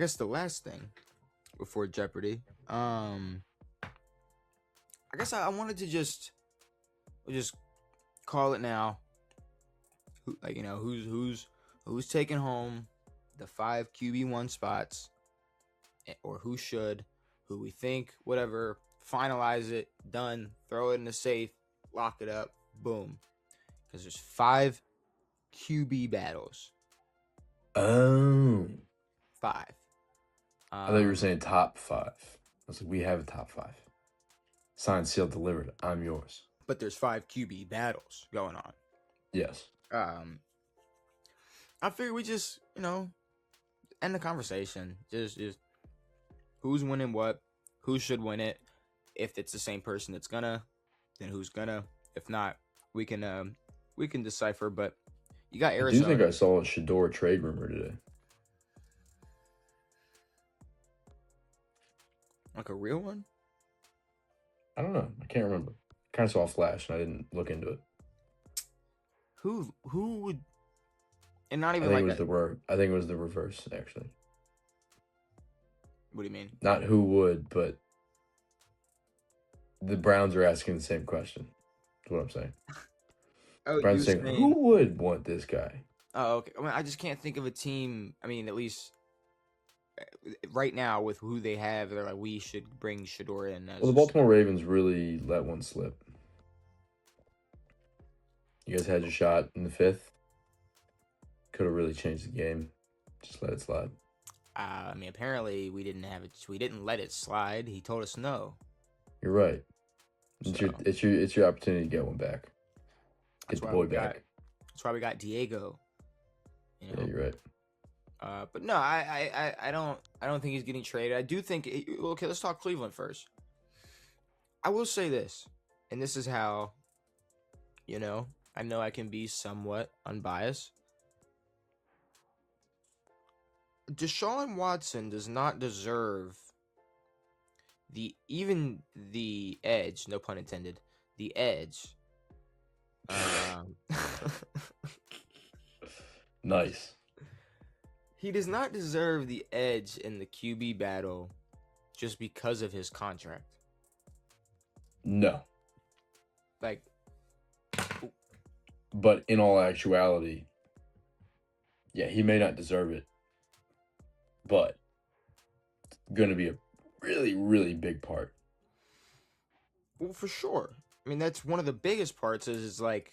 guess the last thing before Jeopardy. I guess I wanted to just call it now. Like, who's taking home the 5 QB1 spots, or who we think, whatever. Finalize it, done. Throw it in the safe, lock it up, boom. Because there's 5 QB battles. Oh, 5. I thought you were saying top 5. I was like, we have a top 5. Signed, sealed, delivered. I'm yours. But there's 5 QB battles going on. Yes. I figure we just, end the conversation. Just who's winning what, who should win it. If it's the same person that's gonna, then who's gonna. If not, we can decipher. But you got Arizona. I do think I saw a Shador trade rumor today. Like a real one? I don't know. I can't remember. Kind of saw a flash, and I didn't look into it. Who would? And not even I think it was the reverse, actually. What do you mean? Not who would, but the Browns are asking the same question. That's what I'm saying. Oh, Browns saying, who would want this guy? Oh, okay. I mean, I just can't think of a team. I mean, at least right now with who they have, they're like, we should bring Shador in. Well, the Baltimore Ravens really let one slip. You guys had your shot in the 5th. Could have really changed the game. Just let it slide. I mean, apparently we didn't have it. We didn't let it slide. He told us no. You're right. It's your opportunity to get one back. Get the boy back. That's why we got Diego. Yeah, you're right. But no, I don't think he's getting traded. I do think. Okay, let's talk Cleveland first. I will say this, and this is how, I know I can be somewhat unbiased. Deshaun Watson does not deserve the edge, no pun intended, the edge. Nice. He does not deserve the edge in the QB battle just because of his contract. No. But in all actuality, yeah, he may not deserve it, but it's going to be a really, really big part. Well, for sure. I mean, that's one of the biggest parts is like,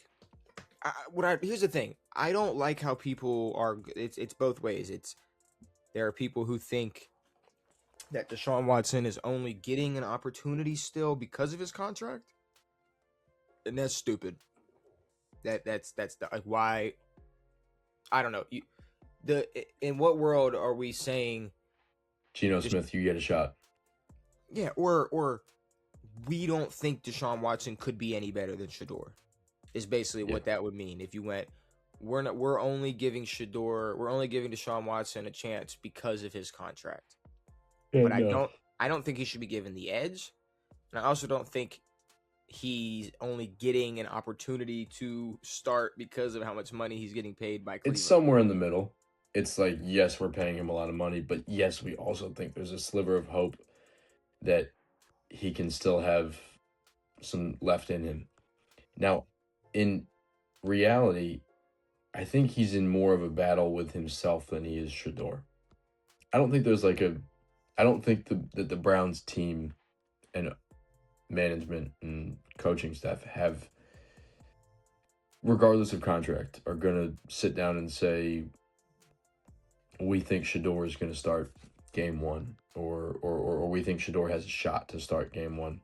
here's the thing. I don't like how people are, it's both ways. There are people who think that Deshaun Watson is only getting an opportunity still because of his contract. And that's stupid. That's like, why? I don't know. In what world are we saying Geno Smith, you get a shot? Yeah, or we don't think Deshaun Watson could be any better than Shador. Is basically what that would mean if you went. We're only giving Deshaun Watson a chance because of his contract. But I don't think he should be given the edge, and I also don't think he's only getting an opportunity to start because of how much money he's getting paid by Cleveland. It's somewhere in the middle. It's like, yes, we're paying him a lot of money, but yes, we also think there's a sliver of hope that he can still have some left in him. Now, in reality, I think he's in more of a battle with himself than he is Shador. I don't think there's I don't think that the Browns team and management and coaching staff have, regardless of contract, are going to sit down and say, we think Shador is going to start game 1, or we think Shador has a shot to start game 1.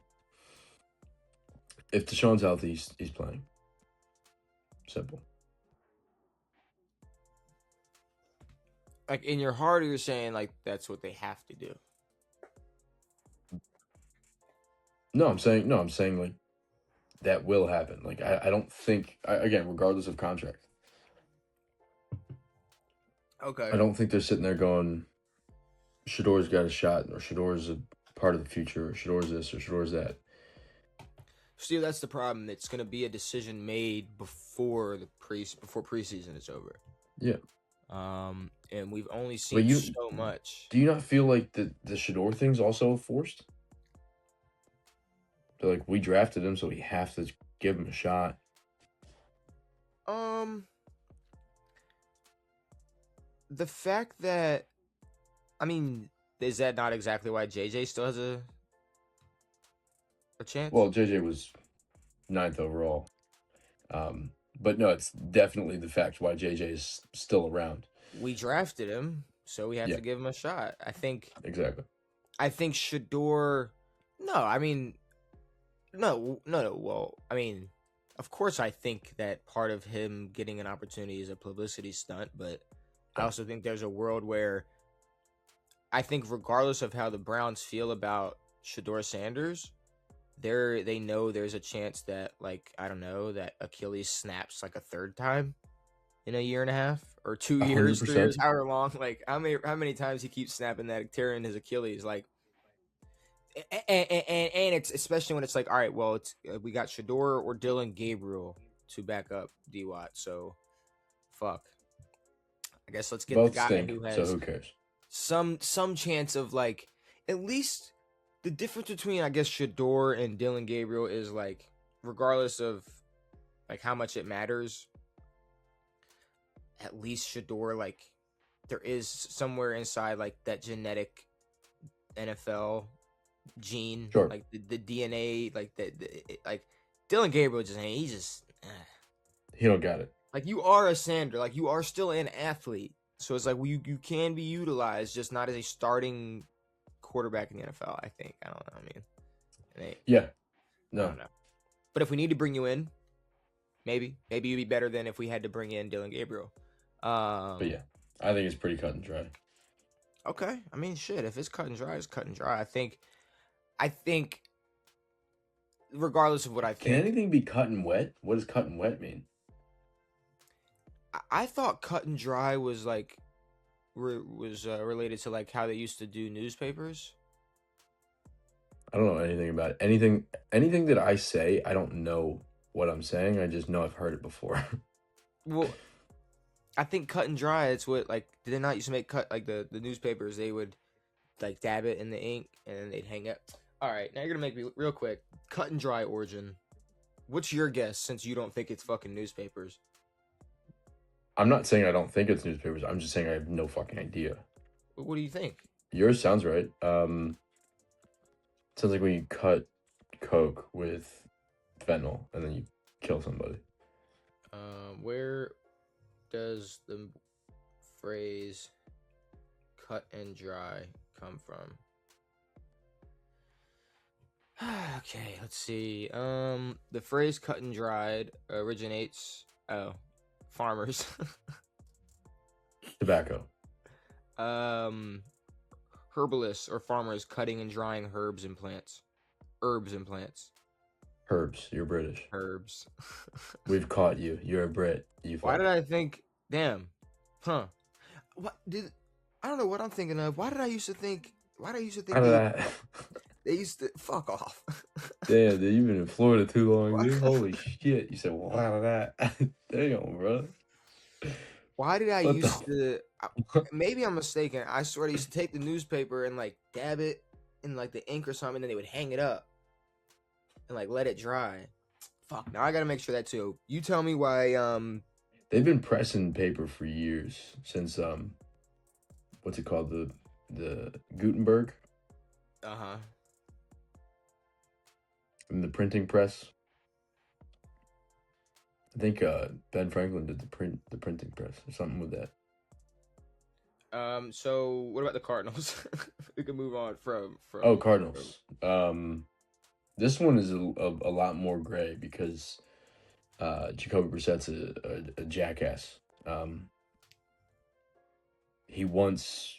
If Deshaun's healthy, he's playing. Simple. Like, in your heart, you're saying like that's what they have to do. No, I'm saying like that will happen. Like, I don't think, again, regardless of contract. Okay. I don't think they're sitting there going, Shador's got a shot, or Shador's a part of the future, or Shador's this, or Shador's that. Steve, that's the problem. It's going to be a decision made before preseason is over. Yeah. and we've only But seen you so much. do you not feel like the Shador thing's also forced? They're like, we drafted him, so we have to give him a shot. Um, the fact that I mean, is that not exactly why JJ still has a chance? Well, JJ was ninth overall. Um, but no, it's definitely the fact why JJ is still around. We drafted him, so we have Yeah, to give him a shot. exactly. I think Shador. No, I mean, no. Well, I mean, of course, I think that part of him getting an opportunity is a publicity stunt, but I Yeah, also think there's a world where I think, regardless of how the Browns feel about Shador Sanders, they know there's a chance that, like, I don't know, that Achilles snaps like a third time in a year and a half or 2 years, 3 years, 100%. however long. Like, how many times he keeps snapping that, tearing his Achilles, like. And it's especially when it's like, all right, well, it's we got Shador or Dylan Gabriel to back up D Watt. So, fuck. I guess let's get the Both guy stink, who so has who cares? some chance of, like, at least the difference between, I guess, Shador and Dylan Gabriel is, like, regardless of like how much it matters, at least Shador, like, there is somewhere inside, like, that genetic NFL gene, Sure. like the DNA, like like Dylan Gabriel just ain't. He just He don't got it. like, you are a Sander, like, you are still an athlete. So it's like, well, you can be utilized, just not as a starting quarterback in the NFL. I think. I don't know. I mean, Yeah, I no. don't know. But if we need to bring you in, maybe you'd be better than if we had to bring in Dylan Gabriel. But yeah, I think it's pretty cut and dry. Okay. I mean, shit. If it's cut and dry, it's cut and dry. I think, regardless of what I Can think, anything be cut and wet? What does cut and wet mean? I thought cut and dry was like was related to, like, how they used to do newspapers. I don't know anything about it. Anything that I say, I don't know what I'm saying. I just know I've heard it before. Well, I think cut and dry. It's what, like, did they not used to make cut, like, the newspapers? They would, like, dab it in the ink and then they'd hang it. All right, now you're gonna make me real quick. Cut and dry origin. What's your guess, since you don't think it's fucking newspapers? I'm not saying I don't think it's newspapers. I'm just saying I have no fucking idea. What do you think? Yours sounds right. Sounds like when you cut coke with fentanyl and then you kill somebody. Where does the phrase "cut and dry" come from? Okay, let's see. The phrase "cut and dried" originates. Oh, farmers. Tobacco. Herbalists or farmers cutting and drying herbs and plants. Herbs and plants. Herbs. You're British. Herbs. We've caught you. You're a Brit. You Why did fuck. I think? Damn. Huh. What did? I don't know what I'm thinking of. Why did I used to think? Why did I used to think Out of they that. they used to fuck off? Damn, dude, you've been in Florida too long, Why dude. Holy shit. You said, well, out of that. Damn, bro. why did I What used the? to? Maybe I'm mistaken. I swear they used to take the newspaper and, like, dab it in, like, the ink or something, and then they would hang it up and, like, let it dry. Fuck. Now I gotta make sure that too. You tell me why. They've been pressing paper for years since what's it called, the Gutenberg Uh-huh. and the printing press. I think Ben Franklin did the printing press or something with that. So what about the Cardinals? We can move on from Oh, Cardinals. This one is a lot more gray because Jacoby Brissett's a jackass. He wants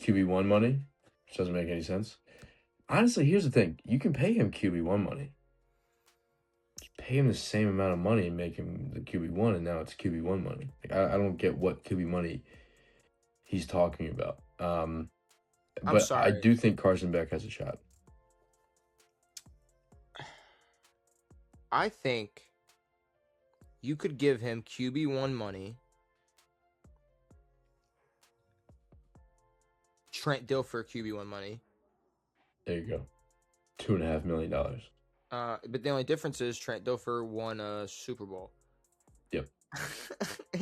QB1 money, which doesn't make any sense. Honestly, here's the thing. You can pay him QB1 money. Just pay him the same amount of money and make him the QB1, and now it's QB1 money. Like, I don't get what QB money he's talking about. I'm But I sorry. do think Carson Beck has a shot. I think you could give him QB1 money Trent Dilfer QB1 money. There you go. $2.5 million. But the only difference is Trent Dilfer won a Super Bowl. Yep.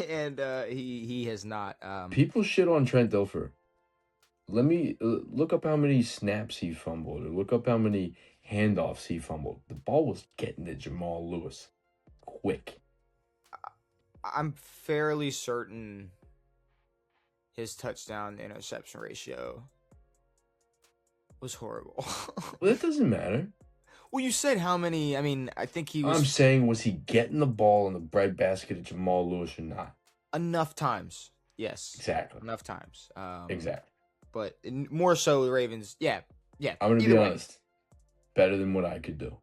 And he has not. People shit on Trent Dilfer. Let me look up how many snaps he fumbled, or look up how many handoffs he fumbled. The ball was getting to Jamal Lewis quick. I'm fairly certain his touchdown interception ratio was horrible. Well, that doesn't matter. Well, you said how many? I mean, I think he was. I'm saying, was he getting the ball in the breadbasket of Jamal Lewis or not? Enough times. Yes. Exactly. Enough times. Exactly. But more so the Ravens. Yeah. I'm going to be honest. Better than what I could do.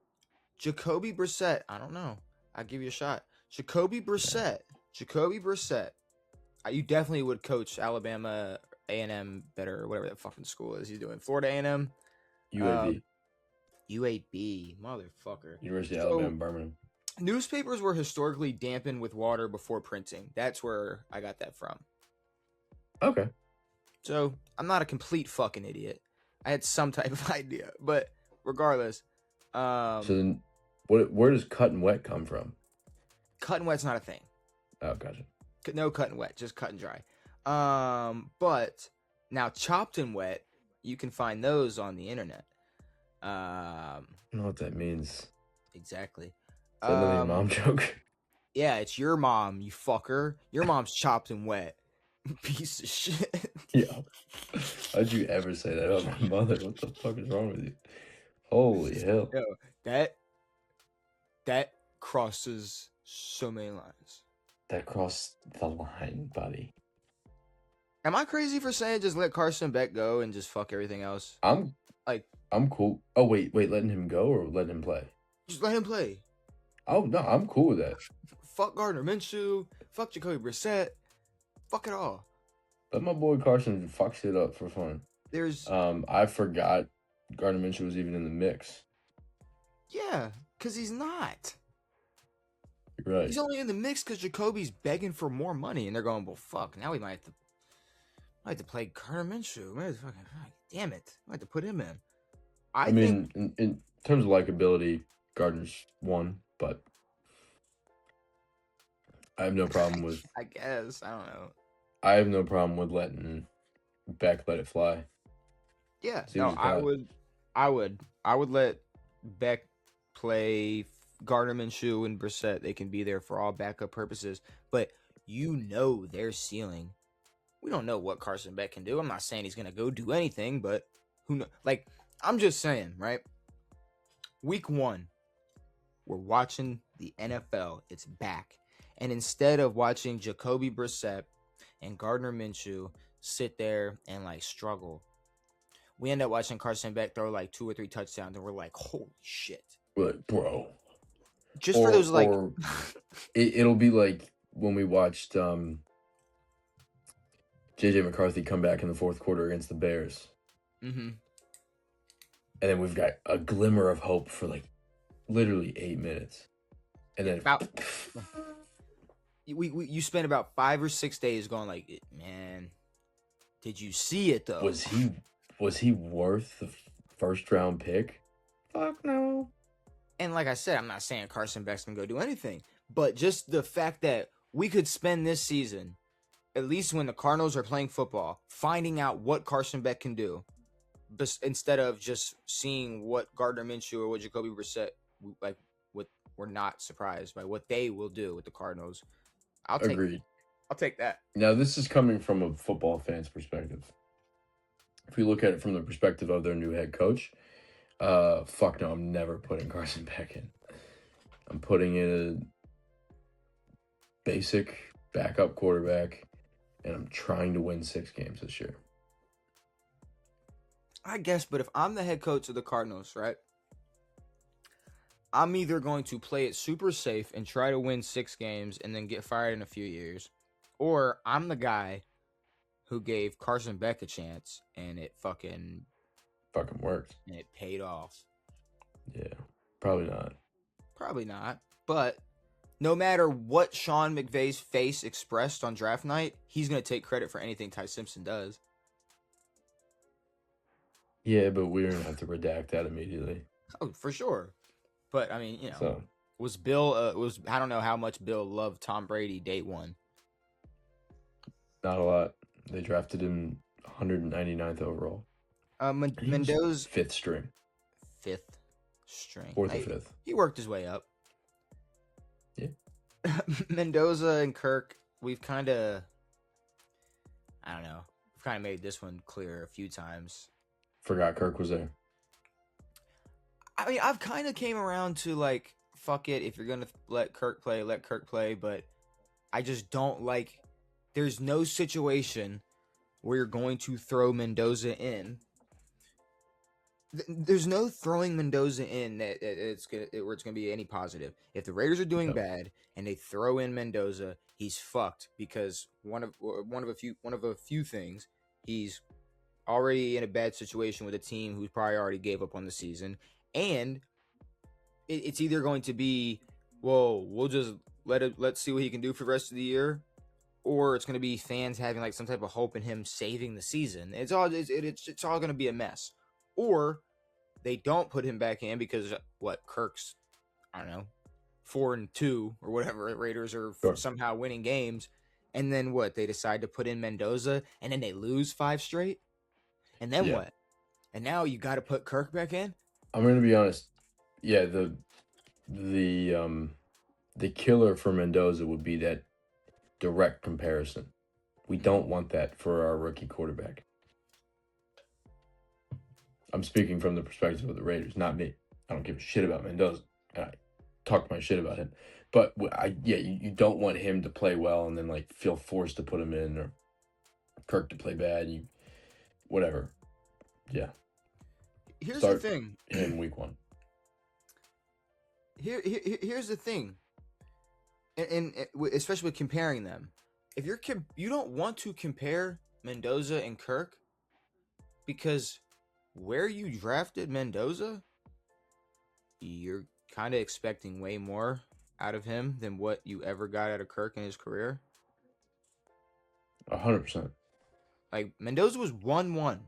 Jacoby Brissett. I don't know. I'll give you a shot. Jacoby Brissett. You definitely would coach Alabama A&M better, or whatever that fucking school is he's doing. Florida A&M. UAB. UAB. Motherfucker. University of Alabama, Birmingham. Newspapers were historically dampened with water before printing. That's where I got that from. Okay. So I'm not a complete fucking idiot. I had some type of idea, but regardless. So then, where does cut and wet come from? Cut and wet's not a thing. Oh, gotcha. No cut and wet, just cut and dry. But now chopped and wet, you can find those on the internet. I don't know what that means. Exactly. Is that another mom joke? Yeah, it's your mom, you fucker. Your mom's chopped and wet. Piece of shit. Yeah. How'd you ever say that about my mother? What the fuck is wrong with you? Holy hell. Yo, that crosses so many lines. That crossed the line, buddy. Am I crazy for saying just let Carson Beck go and just fuck everything else? I'm cool. Oh, wait, letting him go or letting him play? Just let him play. Oh, no, I'm cool with that. Fuck Gardner Minshew. Fuck Jacoby Brissett. Fuck it all. Let my boy Carson fuck shit up for fun. I forgot Gardner Minshew was even in the mix. Yeah, because he's not. You're right. He's only in the mix because Jacoby's begging for more money, and they're going, well, fuck. Now we might have to play Gardner Minshew. Damn it. I have to put him in. I mean, in terms of likability, Gardner's won, but I have no problem with. I guess. I don't know. I have no problem with letting Beck let it fly. Yeah. No, I would let Beck play Gardner Minshew and Brissett. They can be there for all backup purposes, but their ceiling. We don't know what Carson Beck can do. I'm not saying he's gonna go do anything, but who knows? Like, I'm just saying, right? Week 1, we're watching the NFL. It's back. And instead of watching Jacoby Brissett and Gardner Minshew sit there and like struggle, we end up watching Carson Beck throw like 2 or 3 touchdowns, and we're like, holy shit. We're like, bro. Just for those like it'll be like when we watched JJ McCarthy come back in the fourth quarter against the Bears. Mm-hmm. And then we've got a glimmer of hope for like literally 8 minutes. And then you spent about 5 or 6 days going like, man, did you see it though? Was he worth the first round pick? Fuck no. And like I said, I'm not saying Carson Beck's gonna go do anything, but just the fact that we could spend this season, at least when the Cardinals are playing football, finding out what Carson Beck can do, instead of just seeing what Gardner Minshew or what Jacoby Brissett, like, what we're not surprised by what they will do with the Cardinals. Agreed. I'll take that. Now, this is coming from a football fan's perspective. If we look at it from the perspective of their new head coach, fuck no, I'm never putting Carson Beck in. I'm putting in a basic backup quarterback, and I'm trying to win 6 games this year. I guess, but if I'm the head coach of the Cardinals, right, I'm either going to play it super safe and try to win 6 games and then get fired in a few years, or I'm the guy who gave Carson Beck a chance and it fucking worked. And it paid off. Yeah, probably not. Probably not. But no matter what Sean McVay's face expressed on draft night, he's going to take credit for anything Ty Simpson does. Yeah, but we're gonna have to redact that immediately. Oh, for sure. But I mean, So was Bill was I don't know how much Bill loved Tom Brady day one. not a lot. They drafted him 199th overall. He was Mendoza fifth string, fifth string. fourth or fifth. He worked his way up. Yeah. Mendoza and Kirk, we've kind of, I don't know, we've kind of made this one clear a few times. Forgot Kirk was there. I mean, I've kind of came around to like, fuck it, if you're gonna let Kirk play, but I just don't like. There's no situation where you're going to throw Mendoza in. There's no throwing Mendoza in that where it's gonna be any positive. If the Raiders are doing bad and they throw in Mendoza, he's fucked because one of a few things. He's already in a bad situation with a team who probably already gave up on the season, and it's either going to be, well, we'll just let's see what he can do for the rest of the year, or it's going to be fans having like some type of hope in him saving the season. It's all going to be a mess. Or they don't put him back in because Kirk's, I don't know, 4-2 or whatever. Raiders are somehow winning games, and then they decide to put in Mendoza, and then they lose 5 straight, and then what? And now you got to put Kirk back in. I'm going to be honest. Yeah, the killer for Mendoza would be that direct comparison. We don't want that for our rookie quarterback. I'm speaking from the perspective of the Raiders, not me. I don't give a shit about Mendoza. I talk my shit about him. But you don't want him to play well and then like feel forced to put him in, or Kirk to play bad. Whatever. Yeah. Here's the thing. In week 1. Here's the thing. And especially with comparing them, if you don't want to compare Mendoza and Kirk, because where you drafted Mendoza, you're kind of expecting way more out of him than what you ever got out of Kirk in his career. 100%. Like, Mendoza was 1-1.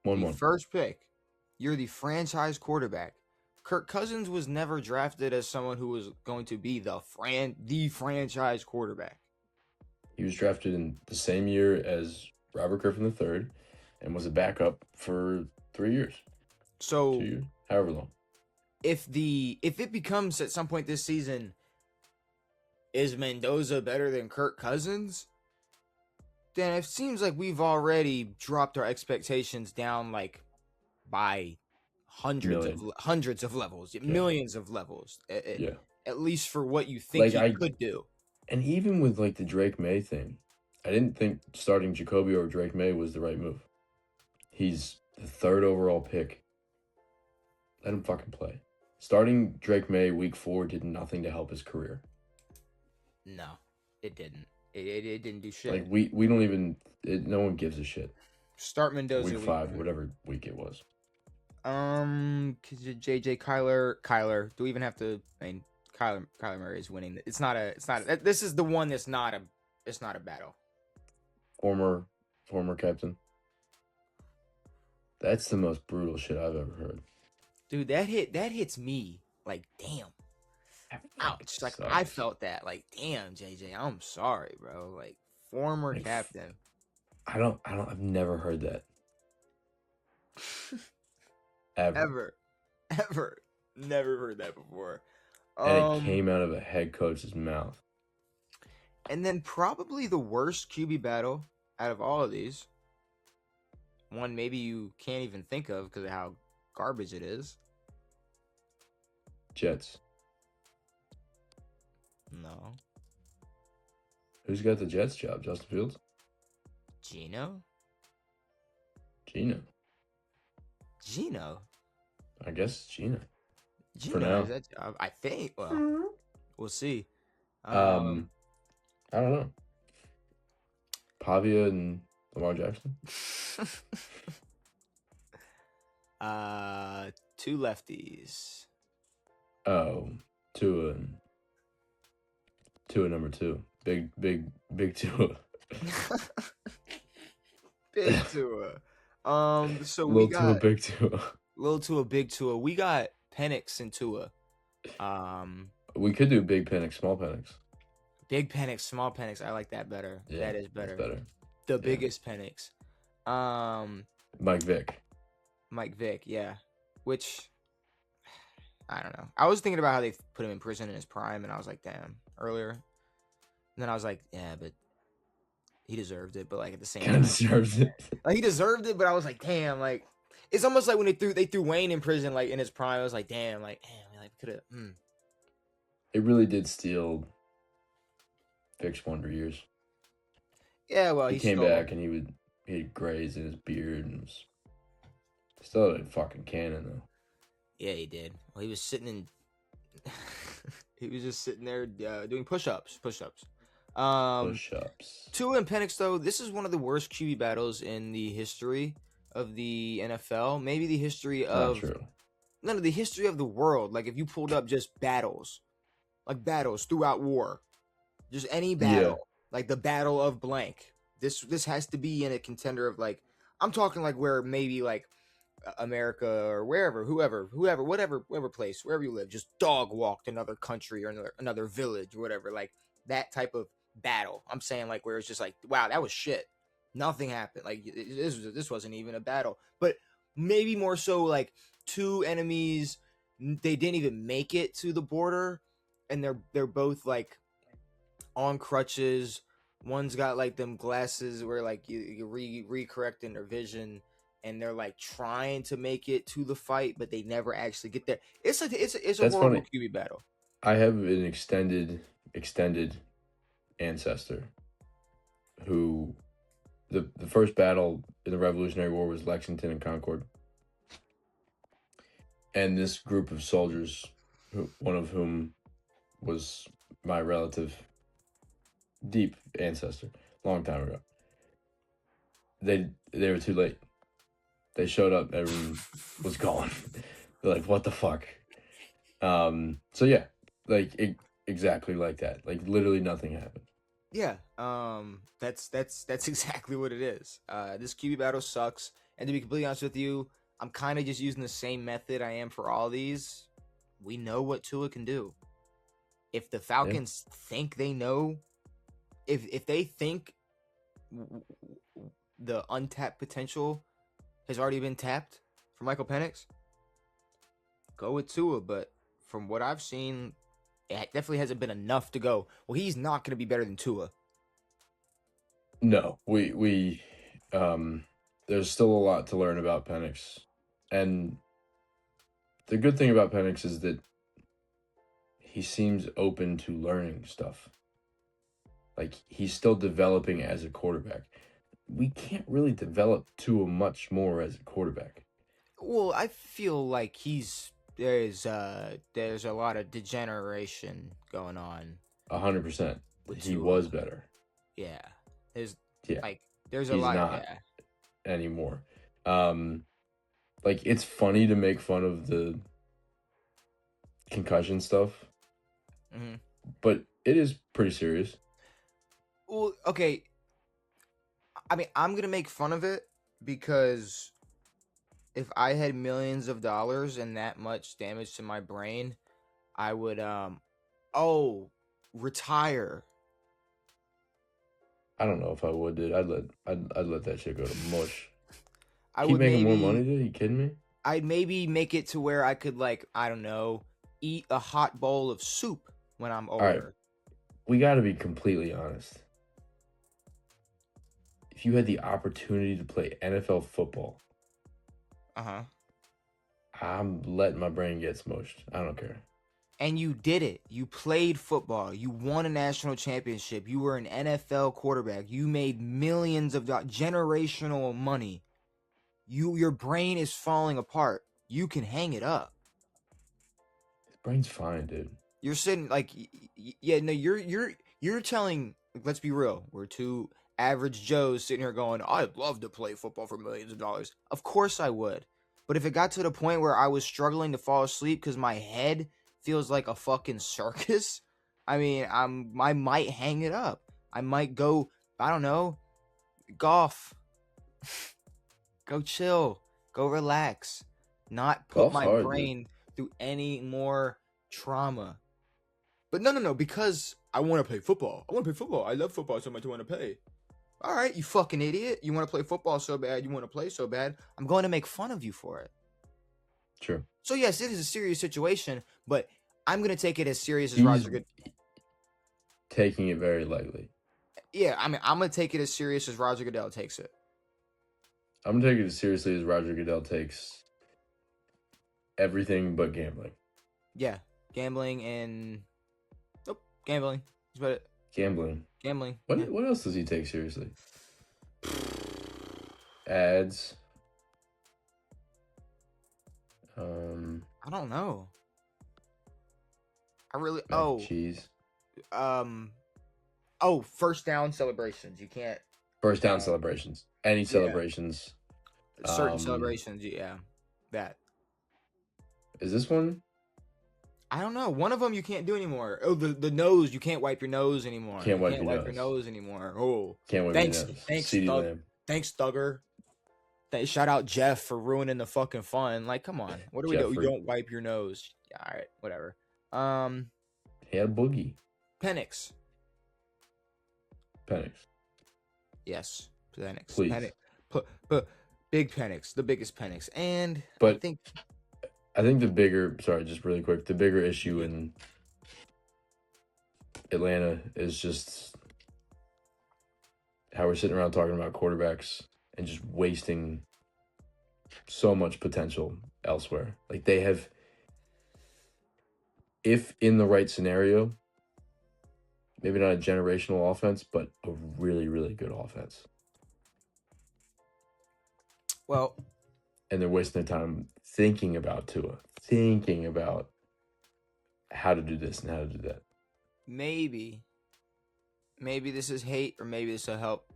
1-1. First pick. You're the franchise quarterback. Kirk Cousins was never drafted as someone who was going to be the franchise quarterback. He was drafted in the same year as Robert Griffin III and was a backup for 3 years. So 2 years, however long. If it becomes at some point this season, is Mendoza better than Kirk Cousins? Then it seems like we've already dropped our expectations down like by hundreds of levels, millions of levels. At least for what you think he could do. And even with like the Drake May thing, I didn't think starting Jacoby over Drake May was the right move. He's the 3rd overall pick. Let him fucking play. Starting Drake May week 4 did nothing to help his career. No, it didn't. It didn't do shit. Like we don't even. No one gives a shit. Start Mendoza week 5, whatever week it was. JJ Kyler. Do we even have to? I mean, Kyler Murray is winning. It's not. This is the one that's not a. It's not a battle. Former captain. That's the most brutal shit I've ever heard. Dude, that hits me like damn. Ouch! Like I felt that. Like damn, JJ. I'm sorry, bro. Like former captain. I've never heard that. Ever. Never heard that before. And it came out of a head coach's mouth. And then probably the worst QB battle out of all of these. One maybe you can't even think of because of how garbage it is. Jets. No. Who's got the Jets job? Justin Fields? Gino? I guess Gino. For now. Has that job. I think. Well, we'll see. I don't know. Pavia and Lamar Jackson? 2 lefties. Oh, Tua number 2. Big Tua. Big Tua. So we Little to a got big to. little Tua, big Tua. We got Penix and Tua. We could do big Penix, small Penix. Big Penix, small Penix. I like that better. Yeah, That is that's better. better. The Yeah. biggest Penix. Um, Mike Vick. Mike Vick, yeah. Which I don't know. I was thinking about how they put him in prison in his prime, and I was like, damn, earlier. And then I was like, yeah, but he deserved it. But like at the same Kind of time, deserves it. like he deserved it. But I was like, damn, like it's almost like when they threw Wayne in prison, like in his prime. I was like, damn, like could have. It really did steal Vick's wonder years. Yeah, well, He came back and he had grays in his beard and was still a fucking cannon though. Yeah, he did. Well, he was sitting in. He was just sitting there doing push-ups. Push-ups. Tua and Penix, though, this is one of the worst QB battles in the history of the NFL. Maybe the history of none of the history of the world. Like if you pulled up just battles, like battles throughout war, just any battle, like the Battle of blank. This has to be in a contender of like I'm talking like where maybe like America or wherever, whoever, whatever place, wherever you live, just dog walked another country or another village or whatever, like that type of battle. I'm saying like where it's just like, wow, that was shit. Nothing happened. Like this wasn't even a battle. But maybe more so like two enemies, they didn't even make it to the border, and they're both like on crutches. One's got like them glasses where like you recorrecting their vision, and they're like trying to make it to the fight, but they never actually get there. It's a horrible QB battle. I have an extended ancestor who the first battle in the Revolutionary War was Lexington and Concord, and this group of soldiers, one of whom was my relative, deep ancestor, long time ago. They were too late. They showed up, everyone was gone. They're like, what the fuck? So yeah, like exactly like that. Like literally nothing happened. Yeah, that's exactly what it is. This QB battle sucks, and to be completely honest with you, I'm kind of just using the same method I am for all these. We know what Tua can do. If the Falcons think they know, if they think the untapped potential has already been tapped for Michael Penix, go with Tua. But from what I've seen, it definitely hasn't been enough to go, well, he's not going to be better than Tua. No, we there's still a lot to learn about Penix. And the good thing about Penix is that he seems open to learning stuff. Like he's still developing as a quarterback. We can't really develop Tua much more as a quarterback. Well, I feel like there's a lot of degeneration going on. 100%. He was better. Yeah. There's a he's lot not anymore. Like it's funny to make fun of the concussion stuff. Mm-hmm. But it is pretty serious. Well, okay. I mean, I'm gonna make fun of it because if I had millions of dollars and that much damage to my brain, I would retire. I don't know if I would, dude. I'd let that shit go to mush. I Keep making more money, dude. Are you kidding me? I'd maybe make it to where I could, like, I don't know, eat a hot bowl of soup when I'm older. All right. We got to be completely honest. If you had the opportunity to play NFL football, I'm letting my brain get smushed. I don't care. And you did it. You played football. You won a national championship. You were an NFL quarterback. You made millions of dollars, generational money. Your brain is falling apart. You can hang it up. His brain's fine, dude. You're sitting like, yeah, no, you're telling. Let's be real. We're two average Joes sitting here going, I'd love to play football for millions of dollars. Of course I would. But if it got to the point where I was struggling to fall asleep because my head feels like a fucking circus, I mean, I might hang it up. I might go, I don't know, golf. Go chill. Go relax. Not put Golf's my hard, dude. brain through any more trauma. But no, because I want to play football. I want to play football. I love football so much I want to play. All right, you fucking idiot. You want to play football so bad. You want to play so bad. I'm going to make fun of you for it. True. So yes, it is a serious situation, but I'm going to take it as serious as He's Roger Goodell. taking it very lightly. Yeah, I mean, I'm going to take it as serious as Roger Goodell takes it. I'm gonna take it as seriously as Roger Goodell takes everything but gambling. Yeah, gambling and gambling. That's about it. Gambling. Yeah. What else does he take seriously? Ads. I don't know. I really. Mac and cheese. First down celebrations. You can't. First down celebrations. Any celebrations. Certain celebrations. Yeah, that. Is this one? I don't know. One of them you can't do anymore. Oh, the nose. You can't wipe your nose anymore. Can't wipe your nose anymore. Oh, can't wipe your nose. Thanks, Thugger. Shout out Jeff for ruining the fucking fun. Like, come on. What do we do? You don't wipe your nose. Yeah, all right, whatever. He had a boogie. Penix. Yes, Penix. Please. But big Penix, the biggest Penix, and but I think the bigger. Sorry, just really quick. The bigger issue in Atlanta is just how we're sitting around talking about quarterbacks and just wasting so much potential elsewhere. Like they have, if in the right scenario, maybe not a generational offense, but a really, really good offense. Well, and they're wasting their time thinking about Tua, thinking about how to do this and how to do that. Maybe this is hate, or maybe this will help,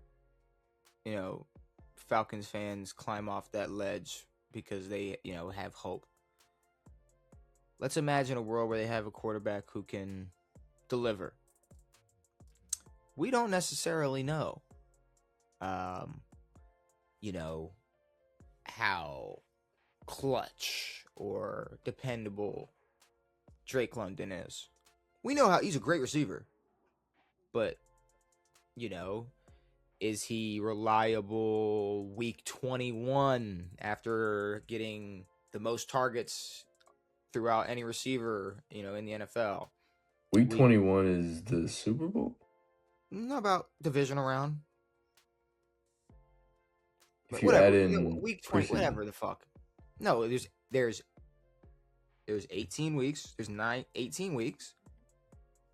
Falcons fans climb off that ledge because they, have hope. Let's imagine a world where they have a quarterback who can deliver. We don't necessarily know, how clutch or dependable Drake London is. We know how he's a great receiver, but, is he reliable week 21 after getting the most targets throughout any receiver, in the NFL? Week 21 is the Super Bowl? Not about divisional round. If you add in week 20, whatever the fuck. No, there's 18 weeks. There's 18 weeks.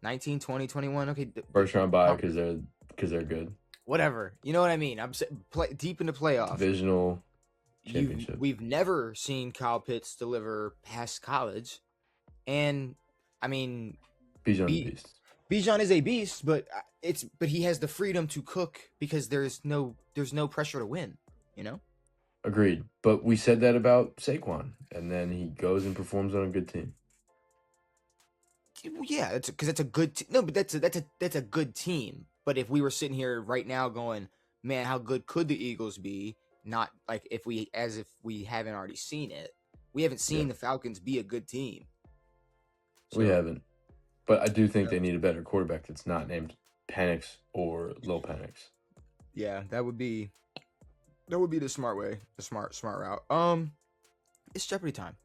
19, 20, 21. Okay. First round bye because they're good. Whatever. You know what I mean? I'm deep into playoff. Divisional championship. We've never seen Kyle Pitts deliver past college. And, I mean... Bijan is a beast. Bijan is a beast, but he has the freedom to cook because there's no pressure to win, Agreed. But we said that about Saquon, and then he goes and performs on a good team. Yeah, it's because that's a good no, but that's a good team. But if we were sitting here right now going, man, how good could the Eagles be? Not like if we haven't already seen it. We haven't seen the Falcons be a good team. So, we haven't. But I do think they need a better quarterback that's not named Penix or Lil Penix. Yeah, that would be the smart way, the smart route. It's Jeopardy time.